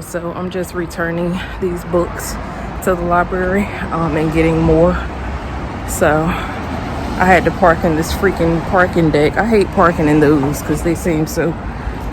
So I'm just returning these books to the library and getting more. So I had to park in this freaking parking deck. I hate parking in those because they seem so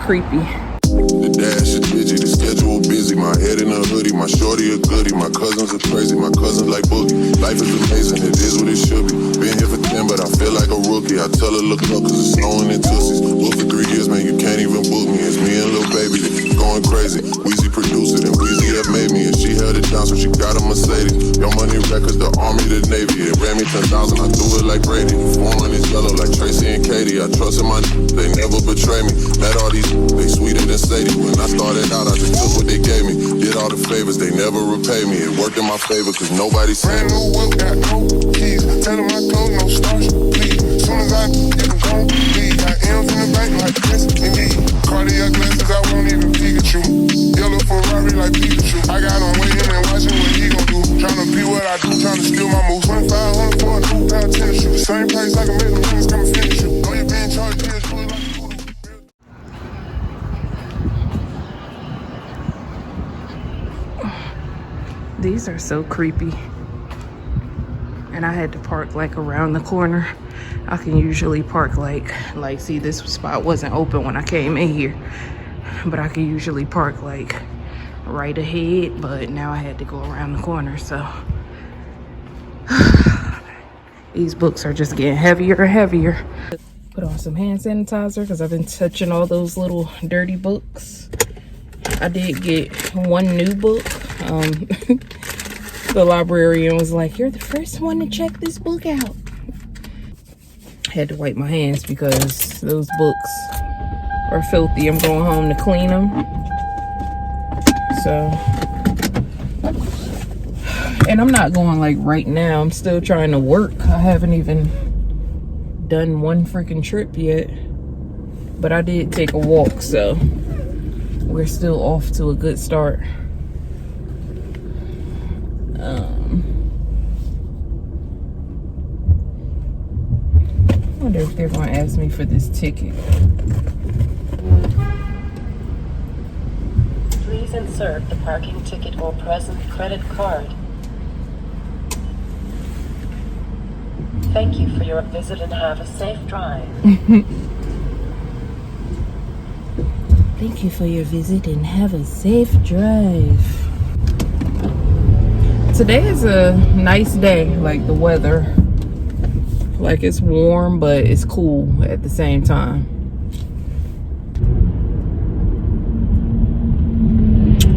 creepy. The dash is busy, the schedule busy. My head in a hoodie, my shorty a goodie. My cousins are crazy, my cousins like boogie. Life is amazing, it is what it should be. Been here for 10, but I feel like a rookie. I tell her look up cause it's snowing in Tussies. Booked for 3 years, man, you can't even book me. It's me and Lil Baby, they going crazy. Weezy produced it and Weezy have made me. And she held it down so she got a Mercedes. Your money records, the army, the navy. It ran me 10,000, I do it like Brady. Foreign is yellow like Tracy and Katie. I trust in my they never betray me. Met all these, they sweeter than Sadie. When I started out, I just took what they gave me. Did all the favors, they never repay me. It worked in my favor, cause nobody said. Brand new whip, got no keys. Tell them I clothes, no starch, please. Soon as I get them gone, leave. Got M's in the bank like this, indeed. Cardiac glasses, I won't even Pikachu. Yellow Ferrari like Pikachu. I got him waiting and watching what he gon' do. Tryna be what I do, tryna steal my moves. 2500 for a new pair of tennis shoes. Same price I can make them niggas come and finish you. Know you being charged years, you look like a voodoo. These are so creepy. And I had to park like around the corner. I can usually park like see, this spot wasn't open when I came in here, but I can usually park like right ahead, but now I had to go around the corner. So these books are just getting heavier and heavier. Put on some hand sanitizer because I've been touching all those little dirty books. I did get one new book. The librarian was like, "You're the first one to check this book out." Had to wipe my hands because those books are filthy. I'm going home to clean them. So, and I'm not going like right now. I'm still trying to work. I haven't even done one freaking trip yet. But I did take a walk, so we're still off to a good start. I wonder if they're going to ask me for this ticket. Please insert the parking ticket or present credit card. Thank you for your visit and have a safe drive. Thank you for your visit and have a safe drive. Today is a nice day, like the weather. Like it's warm, but it's cool at the same time.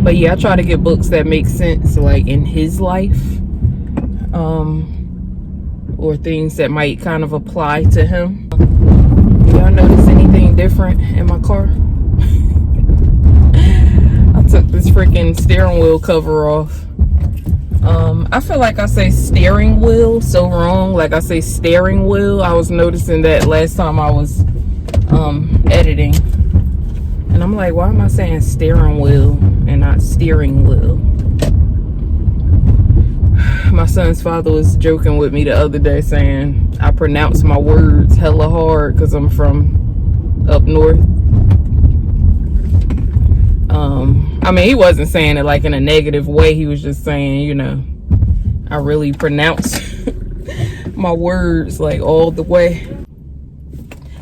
But yeah, I try to get books that make sense, like in his life, or things that might kind of apply to him. Y'all notice anything different in my car? I took this freaking steering wheel cover off. I feel like I say steering wheel so wrong. Like I say steering wheel. I was noticing that last time I was editing, and I'm like, why am I saying steering wheel and not steering wheel? My son's father was joking with me the other day saying I pronounce my words hella hard because I'm from up north. I mean, he wasn't saying it like in a negative way. He was just saying, you know, I really pronounce my words like all the way.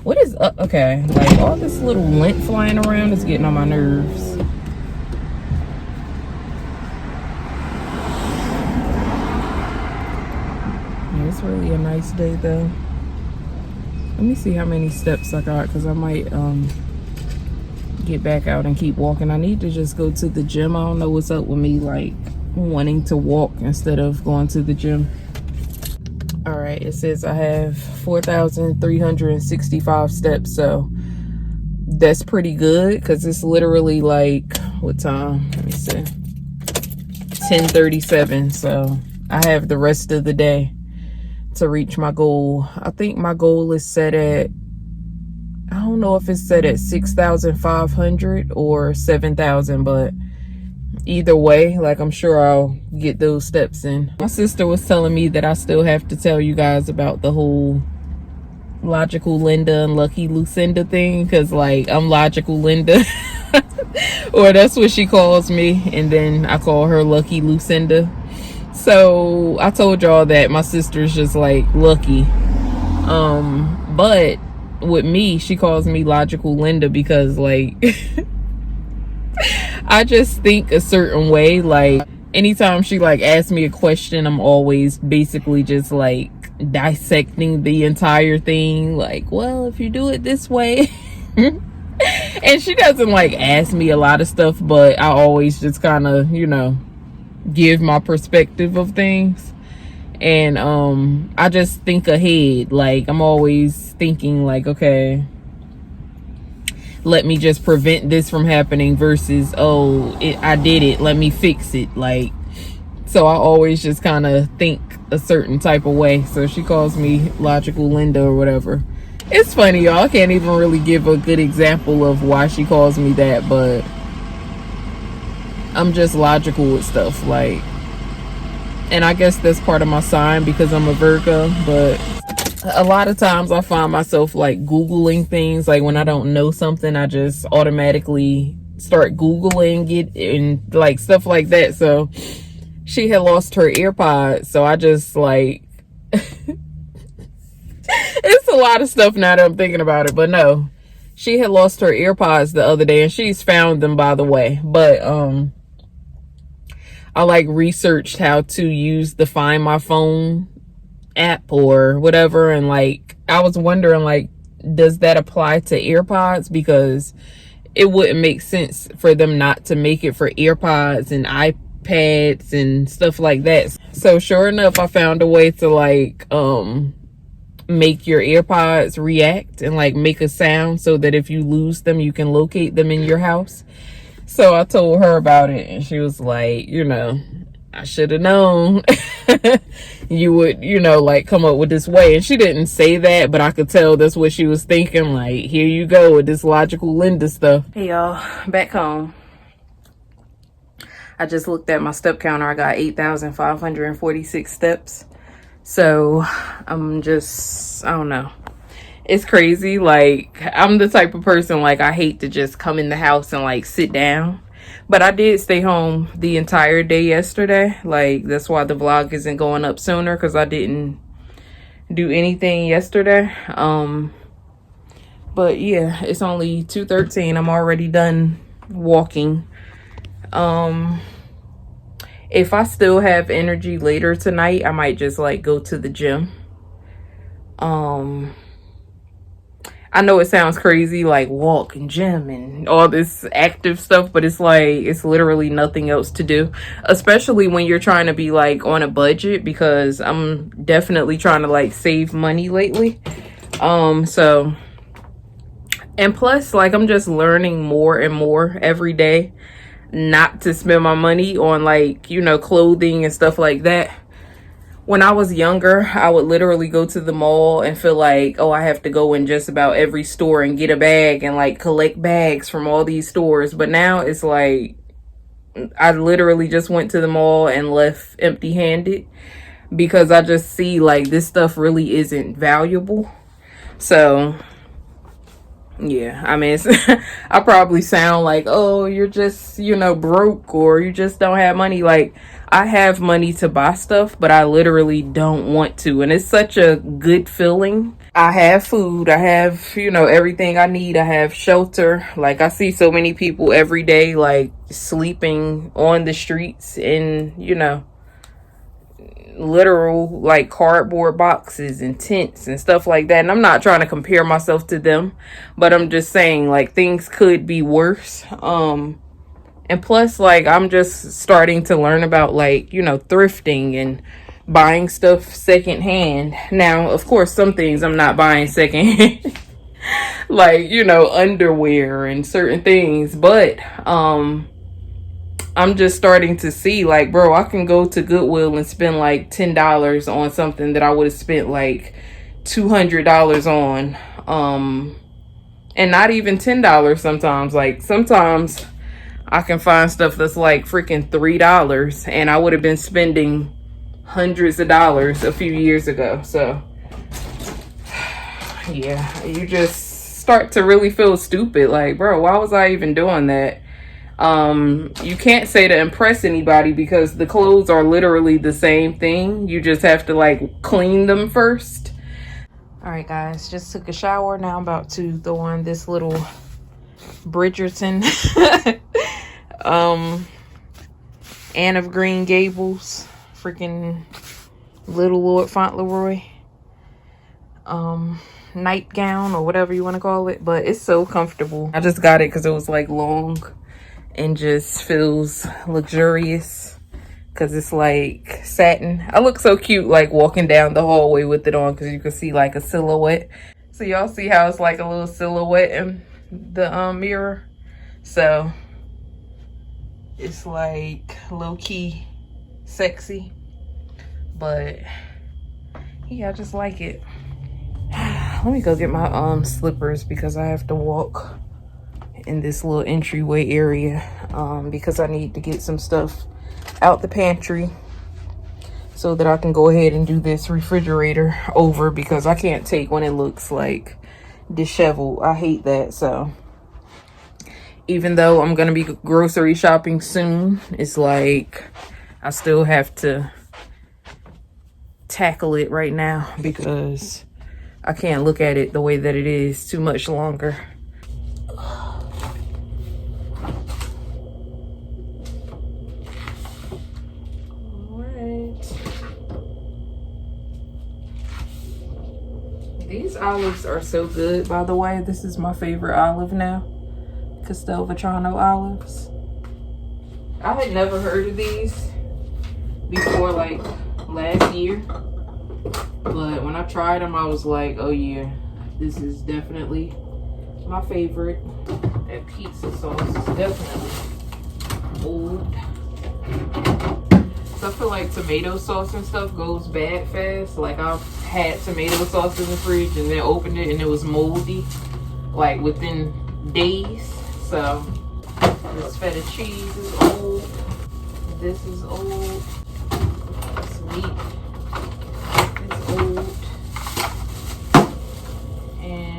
What is up? Okay, like all this little lint flying around is getting on my nerves. Yeah, it's really a nice day though. Let me see how many steps I got, because I might get back out and keep walking. I need to just go to the gym. I don't know what's up with me like wanting to walk instead of going to the gym. All right, it says I have 4,365 steps, so that's pretty good because it's literally like, what time? Let me see, 10:37. So I have the rest of the day to reach my goal. I think my goal is set at, I don't know if it's set at 6,500 or 7,000, but either way, like, I'm sure I'll get those steps in. My sister was telling me that I still have to tell you guys about the whole Logical Linda and Lucky Lucinda thing, because like I'm Logical Linda. Or that's what she calls me, and then I call her Lucky Lucinda. So I told y'all that my sister's just like Lucky. But with me, she calls me Logical Linda because like I just think a certain way. Like anytime she like asks me a question, I'm always basically just like dissecting the entire thing. Like, well, if you do it this way. And she doesn't like ask me a lot of stuff, but I always just kind of, you know, give my perspective of things. And I just think ahead. Like I'm always thinking like, okay, let me just prevent this from happening versus, oh, I did it, let me fix it. Like, so I always just kind of think a certain type of way. So she calls me Logical Linda or whatever. It's funny, y'all. I can't even really give a good example of why she calls me that, but I'm just logical with stuff. Like, and I guess that's part of my sign because I'm a Virgo, but a lot of times I find myself like Googling things. Like when I don't know something, I just automatically start Googling it and like stuff like that. So she had lost her AirPods, so I just like it's a lot of stuff now that I'm thinking about it. But no, she had lost her AirPods the other day, and she's found them, by the way. But I like researched how to use the Find My Phone app or whatever, and like I was wondering, like, does that apply to AirPods? Because it wouldn't make sense for them not to make it for AirPods and iPads and stuff like that. So sure enough, I found a way to like make your AirPods react and like make a sound so that if you lose them, you can locate them in your house. So I told her about it, and she was like, you know, I should have known you would, you know, like come up with this way. And she didn't say that, but I could tell that's what she was thinking. Like, here you go with this Logical Linda stuff. Hey y'all, back home. I just looked at my step counter. I got 8,546 steps. So I'm just, I don't know. It's crazy. Like, I'm the type of person, like, I hate to just come in the house and like sit down. But I did stay home the entire day yesterday. Like, that's why the vlog isn't going up sooner, because I didn't do anything yesterday. But yeah, it's only 2:13. I'm already done walking. If I still have energy later tonight, I might just like go to the gym. I know it sounds crazy, like walk and gym and all this active stuff, but it's like, it's literally nothing else to do, especially when you're trying to be like on a budget, because I'm definitely trying to like save money lately. So, and plus like I'm just learning more and more every day not to spend my money on like, you know, clothing and stuff like that. When I was younger, I would literally go to the mall and feel like, oh, I have to go in just about every store and get a bag and like collect bags from all these stores. But now it's like, I literally just went to the mall and left empty-handed, because I just see like this stuff really isn't valuable. So yeah, I mean, I probably sound like, oh, you're just, you know, broke, or you just don't have money. Like, I have money to buy stuff, but I literally don't want to. And it's such a good feeling. I have food. I have, you know, everything I need. I have shelter. Like, I see so many people every day, like, sleeping on the streets in, you know, literal like cardboard boxes and tents and stuff like that. And I'm not trying to compare myself to them, but I'm just saying like things could be worse. And plus, like, I'm just starting to learn about like, you know, thrifting and buying stuff secondhand. Now, of course, some things I'm not buying secondhand, like, you know, underwear and certain things, but I'm just starting to see like, bro, I can go to Goodwill and spend like $10 on something that I would have spent like $200 on. And not even $10 sometimes. Like, sometimes I can find stuff that's like freaking $3, and I would have been spending hundreds of dollars a few years ago. So yeah, you just start to really feel stupid. Like, bro, why was I even doing that? You can't say to impress anybody because the clothes are literally the same thing. You just have to like clean them first. All right, guys, just took a shower. Now I'm about to throw on this little Bridgerton Anne of Green Gables freaking Little Lord Fauntleroy nightgown or whatever you want to call it, but it's so comfortable. I just got it because it was like long and just feels luxurious because it's like satin. I look so cute like walking down the hallway with it on because you can see like a silhouette. So y'all see how it's like a little silhouette in the mirror? So it's like low-key sexy, but yeah, I just like it. Let me go get my slippers because I have to walk in this little entryway area because I need to get some stuff out the pantry so that I can go ahead and do this refrigerator over because I can't take when it looks like disheveled. I hate that. So even though I'm gonna be grocery shopping soon, it's like I still have to tackle it right now because I can't look at it the way that it is too much longer. These olives are so good, by the way. This is my favorite olive now. Castelvetrano olives. I had never heard of these before like last year. But when I tried them, I was like, oh yeah, this is definitely my favorite. That pizza sauce is definitely old. So I feel like tomato sauce and stuff goes bad fast. Like I've had tomato sauce in the fridge and then opened it and it was moldy like within days. So this feta cheese is old. This is old. This meat is old. And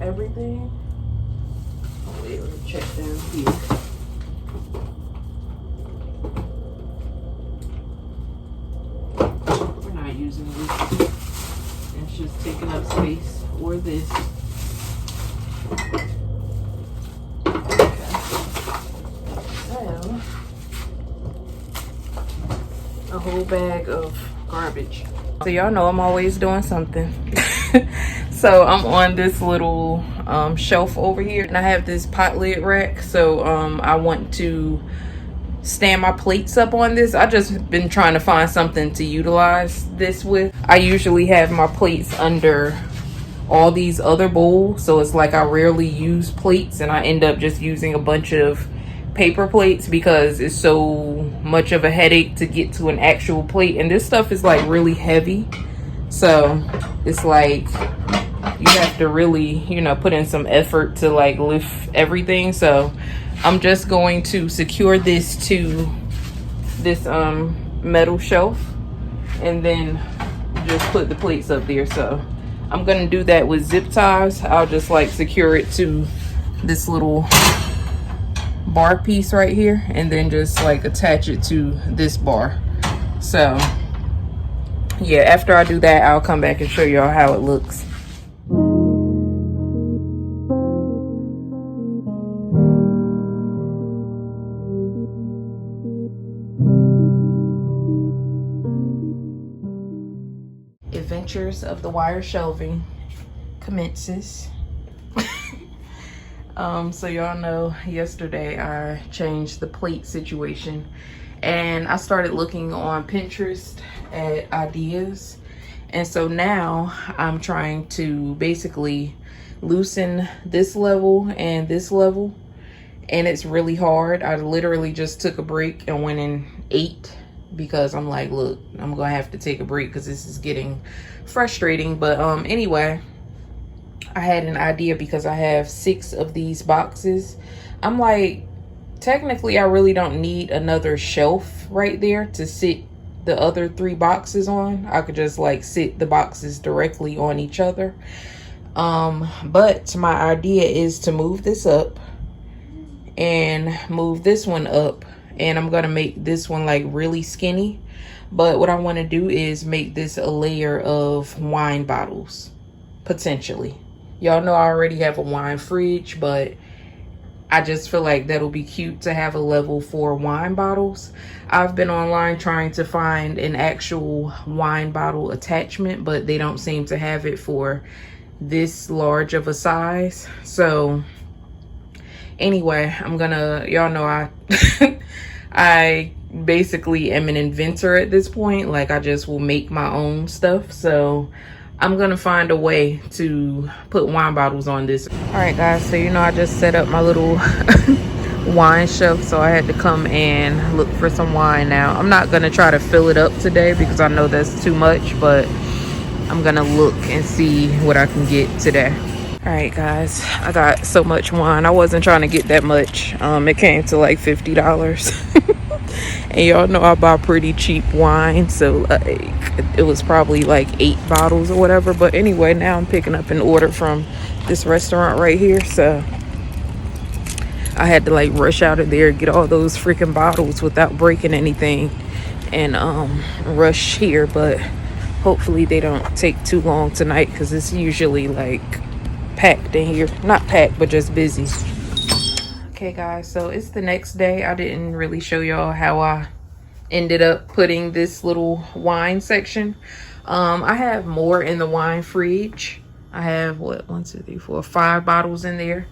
everything. Oh wait, let me check down here. We're not using this. It's just taking up space. Or this. Okay. So, a whole bag of garbage. So y'all know I'm always doing something. So I'm on this little shelf over here and I have this pot lid rack. So I want to stand my plates up on this. I just been trying to find something to utilize this with. I usually have my plates under all these other bowls. So it's like I rarely use plates and I end up just using a bunch of paper plates because it's so much of a headache to get to an actual plate. And this stuff is like really heavy. So it's like you have to really, you know, put in some effort to like lift everything. So I'm just going to secure this to this metal shelf and then just put the plates up there. So I'm gonna do that with zip ties. I'll just like secure it to this little bar piece right here and then just like attach it to this bar. So yeah, after I do that, I'll come back and show y'all how it looks. Adventures of the wire shelving commences. So y'all know yesterday I changed the plate situation and I started looking on Pinterest at ideas, and so now I'm trying to basically loosen this level and this level, and it's really hard. I literally just took a break and went and ate because I'm like, look, I'm gonna have to take a break because this is getting frustrating. But anyway, I had an idea because I have 6 of these boxes. I'm like, technically I really don't need another shelf right there to sit the other 3 boxes on. I could just like sit the boxes directly on each other. But my idea is to move this up and move this one up, and I'm gonna make this one like really skinny. But what I want to do is make this a layer of wine bottles, potentially. Y'all know I already have a wine fridge, but I just feel like that'll be cute to have a level for wine bottles. I've been online trying to find an actual wine bottle attachment, but they don't seem to have it for this large of a size. So anyway, I'm gonna, y'all know I basically am an inventor at this point. Like, I just will make my own stuff. So I'm gonna find a way to put wine bottles on this. All right guys, so you know, I just set up my little wine shelf, so I had to come and look for some wine. Now I'm not gonna try to fill it up today because I know that's too much, but I'm gonna look and see what I can get today. All right guys, I got so much wine. I wasn't trying to get that much. It came to like $50. And y'all know I buy pretty cheap wine, so like it was probably like 8 bottles or whatever. But anyway, now I'm picking up an order from this restaurant right here, so I had to like rush out of there, get all those freaking bottles without breaking anything, and rush here. But hopefully they don't take too long tonight, because it's usually like packed in here. Not packed, but just busy. Okay guys, so it's the next day. I didn't really show y'all how I ended up putting this little wine section. I have more in the wine fridge. I have what, 1, 2, 3, 4, 5 bottles in there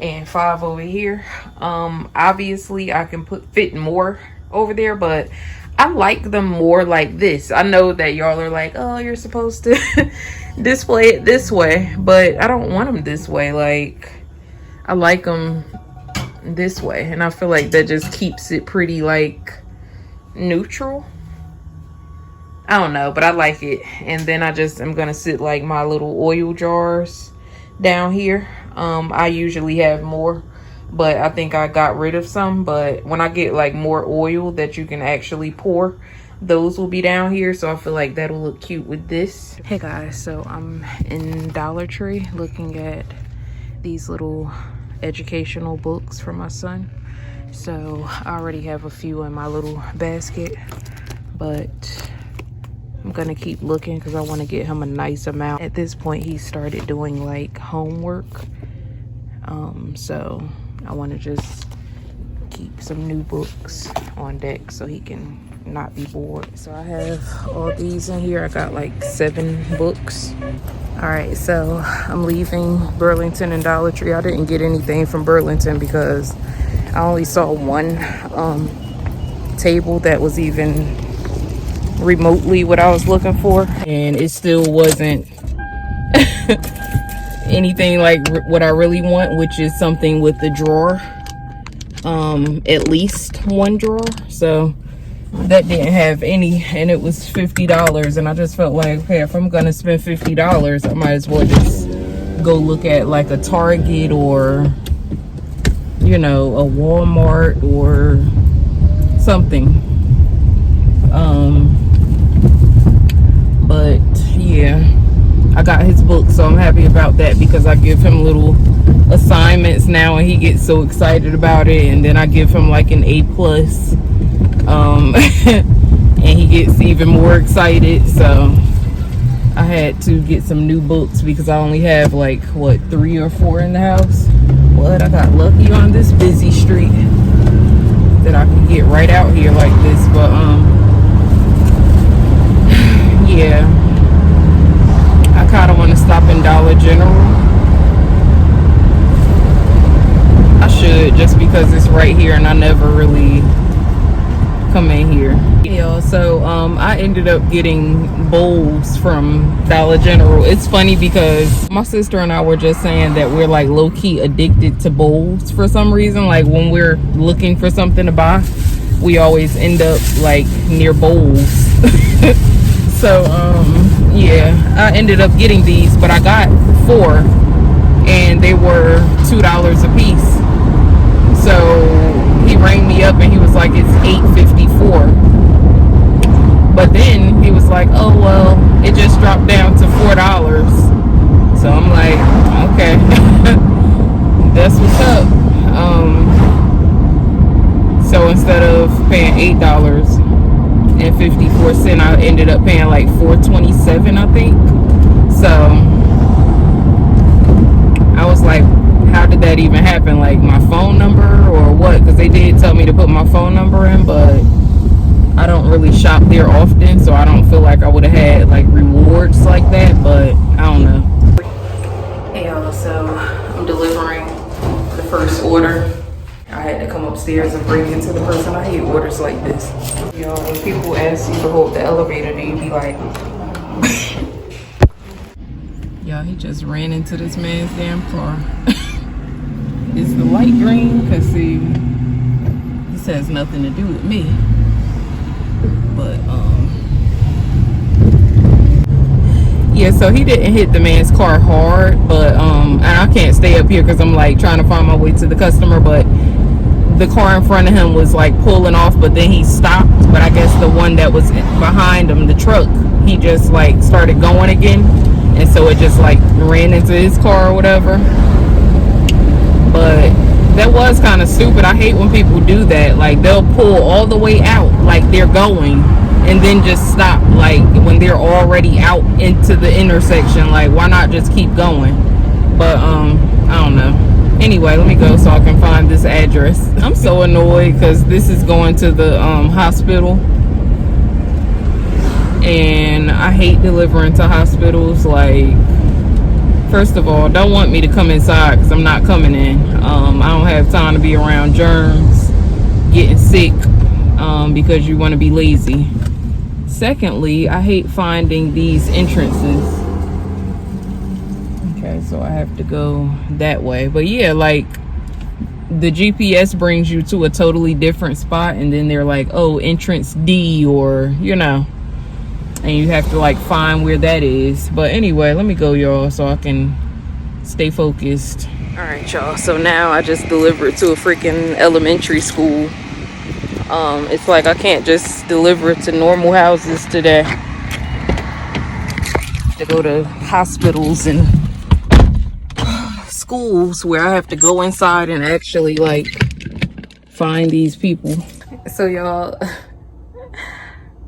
and 5 over here. Obviously I can fit more over there, but I like them more like this. I know that y'all are like, oh, you're supposed to display it this way, but I don't want them this way. Like, I like them this way, and I feel like that just keeps it pretty like neutral. I don't know, but I like it. And then I'm gonna sit like my little oil jars down here. I usually have more, but I think I got rid of some. But when I get like more oil that you can actually pour, those will be down here, so I feel like that'll look cute with this. Hey guys, so I'm in Dollar Tree looking at these little educational books for my son. So I already have a few in my little basket, but I'm gonna keep looking because I want to get him a nice amount. At this point he started doing like homework, so I want to just keep some new books on deck so he can not be bored. So I have all these in here. I got like 7 books. All right, so I'm leaving Burlington and Dollar Tree. I didn't get anything from Burlington because I only saw one table that was even remotely what I was looking for, and it still wasn't anything like what I really want, which is something with the drawer, at least 1 drawer. So that didn't have any, and it was $50, and I just felt like, okay, if I'm gonna spend $50, I might as well just go look at like a Target or, you know, a Walmart or something. But yeah, I got his book, so I'm happy about that because I give him little assignments now and he gets so excited about it, and then I give him like an A+, and he gets even more excited. So I had to get some new books because I only have like what, 3 or 4 in the house. But I got lucky on this busy street that I can get right out here like this. But yeah, I kind of want to stop in Dollar General. I should, just because it's right here and I never really come in here. Yeah, so I ended up getting bowls from Dollar General. It's funny because my sister and I were just saying that we're like low-key addicted to bowls for some reason. Like when we're looking for something to buy, we always end up like near bowls. So yeah, I ended up getting these, but I got 4 and they were $2 a piece. So he rang me up and he was like, it's $8.54. But then he was like, oh well, it just dropped down to $4. So I'm like, okay. That's what's up. So instead of paying $8.54, I ended up paying like $4.27, I think. So I was like, how did that even happen? Like my phone number or what? Because they did tell me to put my phone number in, but I don't really shop there often, so I don't feel like I would have had like rewards like that. But I don't know. Hey y'all, so I'm delivering the first order. I had to come upstairs and bring it to the person. I hate orders like this. Y'all, when people ask you to hold the elevator, then you be like, y'all, he just ran into this man's damn car. Is the light green? Cause see, this has nothing to do with me. But yeah, so he didn't hit the man's car hard, but and I can't stay up here because I'm like trying to find my way to the customer, but the car in front of him was like pulling off, but then he stopped. But I guess the one that was behind him, the truck, he just like started going again, and so it just like ran into his car or whatever. But that was kind of stupid. I hate when people do that. Like they'll pull all the way out like they're going and then just stop like when they're already out into the intersection. Like why not just keep going? But I don't know. Anyway, let me go so I can find this address. I'm so annoyed because this is going to the hospital, and I hate delivering to hospitals. Like, first of all, don't want me to come inside because I'm not coming in. I don't have time to be around germs, getting sick, because you want to be lazy. Secondly, I hate finding these entrances. Okay, so I have to go that way. But yeah, like the GPS brings you to a totally different spot, and then they're like, oh, entrance D, or you know, and you have to like find where that is. But anyway, let me go, y'all, so I can stay focused. All right, y'all, so now I just delivered to a freaking elementary school. It's like I can't just deliver to normal houses today. To go to hospitals and schools where I have to go inside and actually like find these people. So y'all,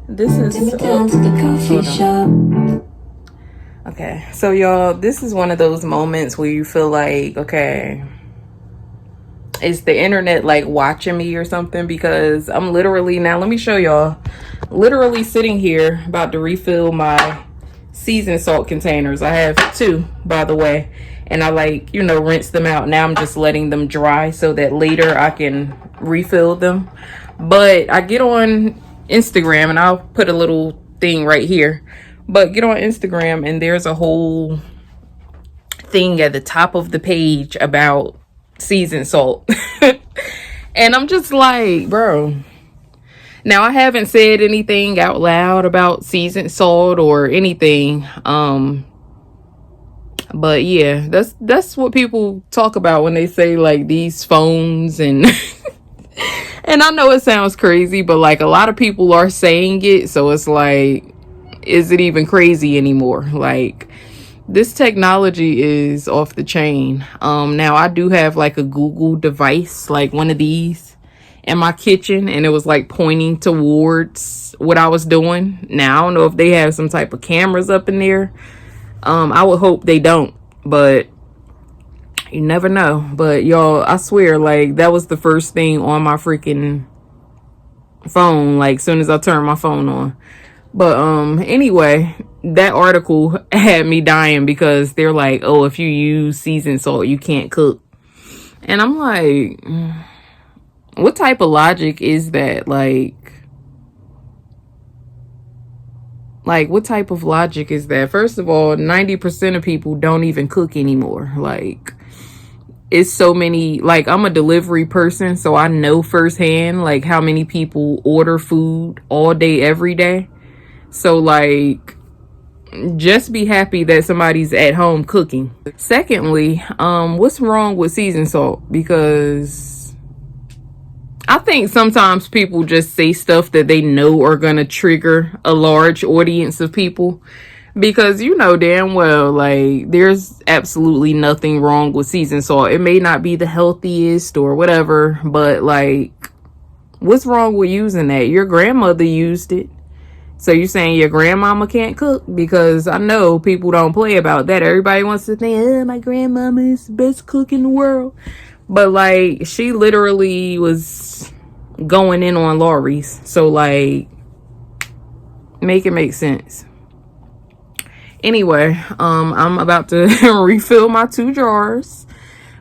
this is okay, so y'all, this is one of those moments where you feel like, okay, is the internet like watching me or something? Because I'm literally, now let me show y'all, literally sitting here about to refill my seasoned salt containers. I have 2, by the way, and I like, you know, rinse them out. Now I'm just letting them dry so that later I can refill them. But I get on Instagram, and I'll put a little thing right here, but get on Instagram and there's a whole thing at the top of the page about seasoned salt. And I'm just like, bro, now I haven't said anything out loud about seasoned salt or anything, but yeah, that's what people talk about when they say like these phones and and I know it sounds crazy, but like a lot of people are saying it, so it's like, is it even crazy anymore? Like, this technology is off the chain. Now I do have like a Google device, like one of these in my kitchen, and it was like pointing towards what I was doing. Now I don't know if they have some type of cameras up in there. I would hope they don't, but you never know. But y'all, I swear, like that was the first thing on my freaking phone, like soon as I turned my phone on. But anyway, that article had me dying because they're like, oh, if you use seasoned salt, you can't cook. And I'm like, what type of logic is that? Like what type of logic is that? First of all, 90% of people don't even cook anymore. Like, it's so many, like, I'm a delivery person, so I know firsthand like how many people order food all day every day. So like, just be happy that somebody's at home cooking. Secondly, what's wrong with seasoned salt? Because I think sometimes people just say stuff that they know are gonna trigger a large audience of people, because you know damn well like there's absolutely nothing wrong with seasoned salt. It may not be the healthiest or whatever, but like, what's wrong with using that? Your grandmother used it. So you saying your grandmama can't cook? Because I know people don't play about that. Everybody wants to think, oh, my grandmama is the best cook in the world. But like, she literally was going in on Lawrys. So like, make it make sense. Anyway, I'm about to refill my 2 jars.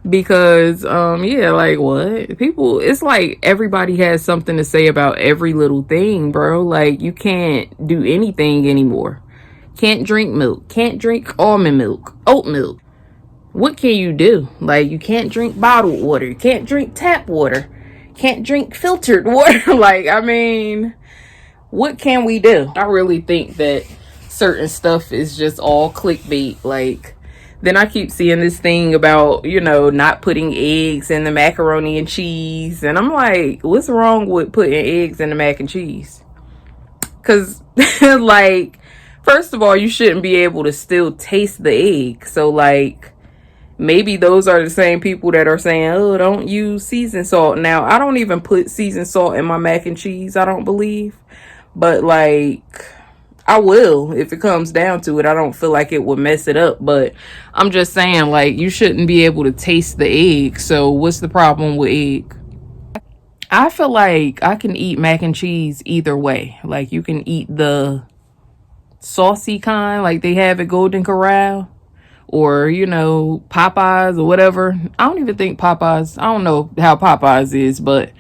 Because yeah, like, what people, it's like everybody has something to say about every little thing, bro. Like, you can't do anything anymore. Can't drink milk, can't drink almond milk, oat milk. What can you do? Like, you can't drink bottled water, you can't drink tap water, can't drink filtered water. Like, I mean, what can we do? I really think that certain stuff is just all clickbait. Like, then I keep seeing this thing about, you know, not putting eggs in the macaroni and cheese. And I'm like, what's wrong with putting eggs in the mac and cheese? Because, like, first of all, you shouldn't be able to still taste the egg. So, like, maybe those are the same people that are saying, oh, don't use seasoned salt. Now, I don't even put seasoned salt in my mac and cheese, I don't believe. But, like, I will if it comes down to it. I don't feel like it would mess it up, but I'm just saying, like, you shouldn't be able to taste the egg. So what's the problem with egg? I feel like I can eat mac and cheese either way. Like, you can eat the saucy kind like they have at Golden Corral, or, you know, Popeyes or whatever. I don't even think Popeyes, I don't know how Popeyes is, but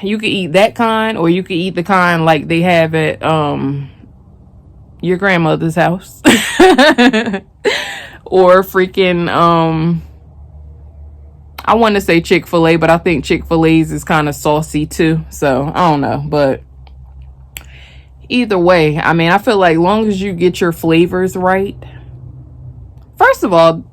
you can eat that kind, or you can eat the kind like they have at your grandmother's house. Or freaking I want to say Chick-fil-A, but I think Chick-fil-A's is kind of saucy too. So I don't know, but either way, I mean, I feel like long as you get your flavors right. First of all,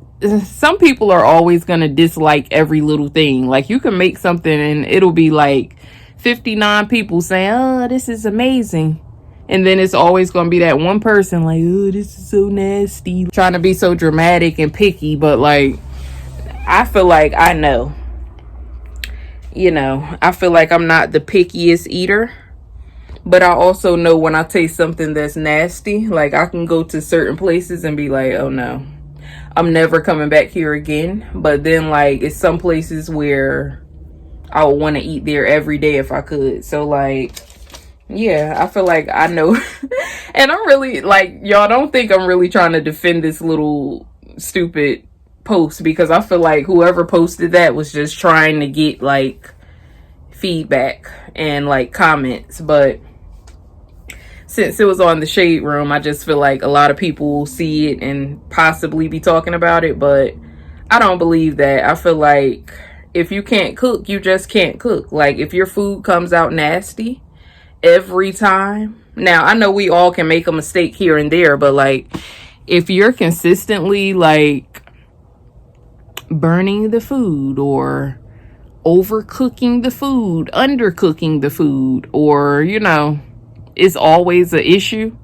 some people are always going to dislike every little thing. Like, you can make something and it'll be like 59 people saying, oh, this is amazing. And then it's always going to be that one person like, oh, this is so nasty. Trying to be so dramatic and picky. But like, I feel like I know. You know, I feel like I'm not the pickiest eater. But I also know when I taste something that's nasty. Like, I can go to certain places and be like, oh no, I'm never coming back here again. But then, like, it's some places where I would want to eat there every day if I could. So, like, yeah, I feel like I know. And I'm really, like, y'all don't think I'm really trying to defend this little stupid post, because I feel like whoever posted that was just trying to get, like, feedback and, like, comments. But since it was on the Shade Room, I just feel like a lot of people will see it and possibly be talking about it. But I don't believe that. I feel like if you can't cook, you just can't cook. Like, if your food comes out nasty every time. Now, I know we all can make a mistake here and there, but like, if you're consistently like burning the food, or overcooking the food, undercooking the food, or, you know, it's always an issue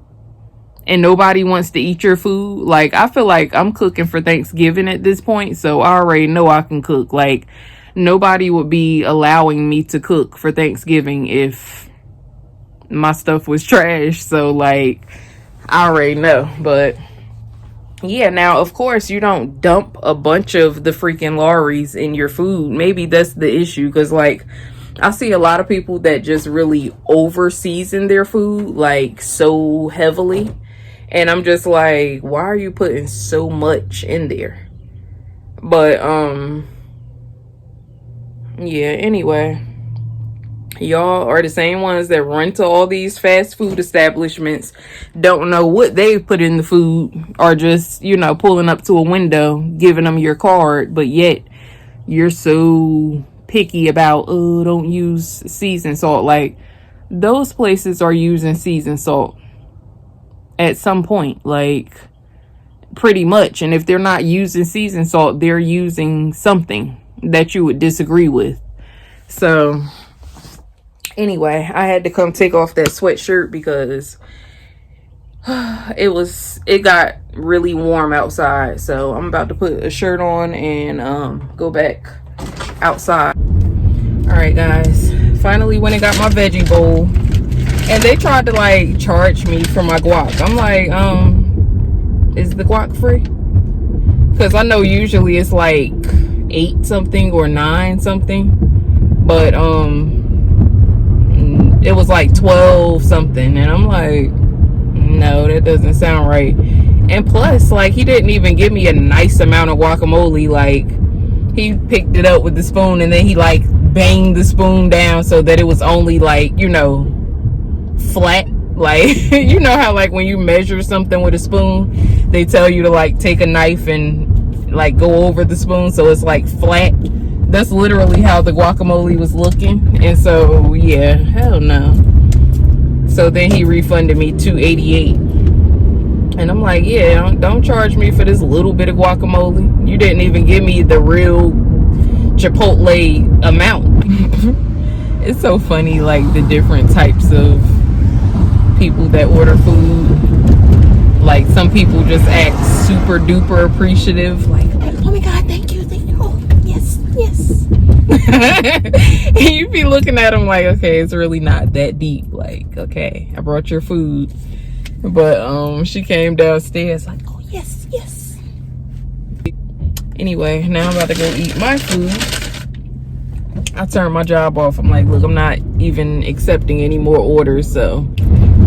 and nobody wants to eat your food. Like, I feel like I'm cooking for Thanksgiving at this point, so I already know I can cook. Like, nobody would be allowing me to cook for Thanksgiving if my stuff was trash. So like, I already know. But yeah, now of course you don't dump a bunch of the freaking Lawrys in your food. Maybe that's the issue, because like, I see a lot of people that just really over season their food, like, so heavily. And I'm just like, why are you putting so much in there? But yeah, anyway, Y'all are the same ones that run to all these fast food establishments, don't know what they put in the food, or just, you know, pulling up to a window, giving them your card, but yet you're so picky about, oh, don't use seasoned salt. Like, those places are using seasoned salt at some point, like, pretty much. And if they're not using seasoned salt, they're using something that you would disagree with. So anyway, I had to come take off that sweatshirt because it got really warm outside. So I'm about to put a shirt on and go back outside. All right, guys, finally went and got my veggie bowl, and they tried to like charge me for my guac. I'm like, is the guac free? Because I know usually it's like 8 something or 9 something, but it was like 12 something, and I'm like, no, that doesn't sound right. And plus, like, he didn't even give me a nice amount of guacamole. Like, he picked it up with the spoon and then he like banged the spoon down so that it was only like, you know, flat. Like, you know how like when you measure something with a spoon, they tell you to like take a knife and like go over the spoon so it's like flat. That's literally how the guacamole was looking. And so yeah, hell no. So then he refunded me $2.88, and I'm like, yeah, don't charge me for this little bit of guacamole. You didn't even give me the real Chipotle amount. It's so funny, like the different types of people that order food. Like, some people just act super duper appreciative, like, oh my god, thank you, oh yes. And you be looking at them like, okay, it's really not that deep. Like, okay, I brought your food. But she came downstairs like, oh yes. Anyway, now I'm about to go eat my food. I turned my job off. I'm like, look, I'm not even accepting any more orders, so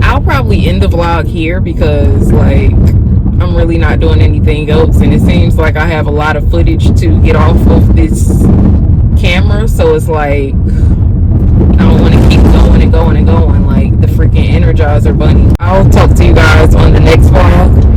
I'll probably end the vlog here because like I'm really not doing anything else, and it seems like I have a lot of footage to get off of this camera, so it's like I don't want to keep going and going like the freaking Energizer Bunny. I'll talk to you guys on the next vlog.